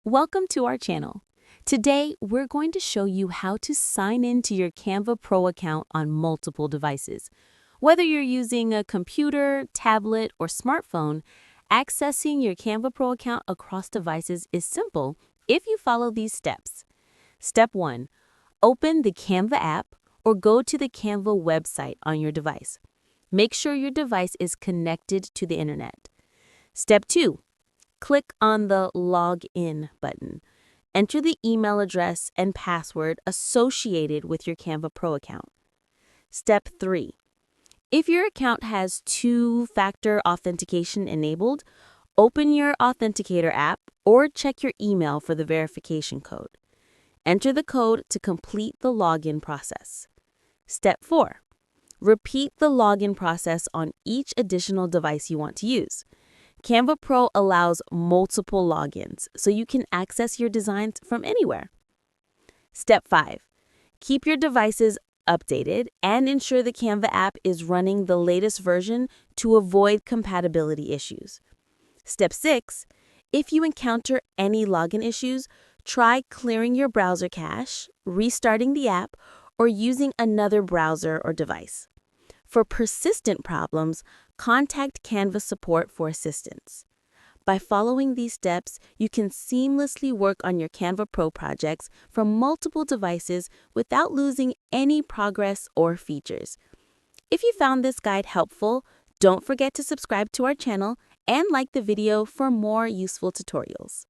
Welcome to our channel. Today, we're going to show you how to sign into your Canva Pro account on multiple devices. Whether you're using a computer, tablet, or smartphone, accessing your Canva Pro account across devices is simple if you follow these steps. Step 1. Open the Canva app or go to the Canva website on your device. Make sure your device is connected to the internet. Step 2. Click on the Log In button. Enter the email address and password associated with your Canva Pro account. Step 3. If your account has two-factor authentication enabled, open your Authenticator app or check your email for the verification code. Enter the code to complete the login process. Step 4. Repeat the login process on each additional device you want to use. Canva Pro allows multiple logins, so you can access your designs from anywhere. Step 5. Keep your devices updated and ensure the Canva app is running the latest version to avoid compatibility issues. Step 6. If you encounter any login issues, try clearing your browser cache, restarting the app, or using another browser or device. For persistent problems, contact Canva support for assistance. By following these steps, you can seamlessly work on your Canva Pro projects from multiple devices without losing any progress or features. If you found this guide helpful, don't forget to subscribe to our channel and like the video for more useful tutorials.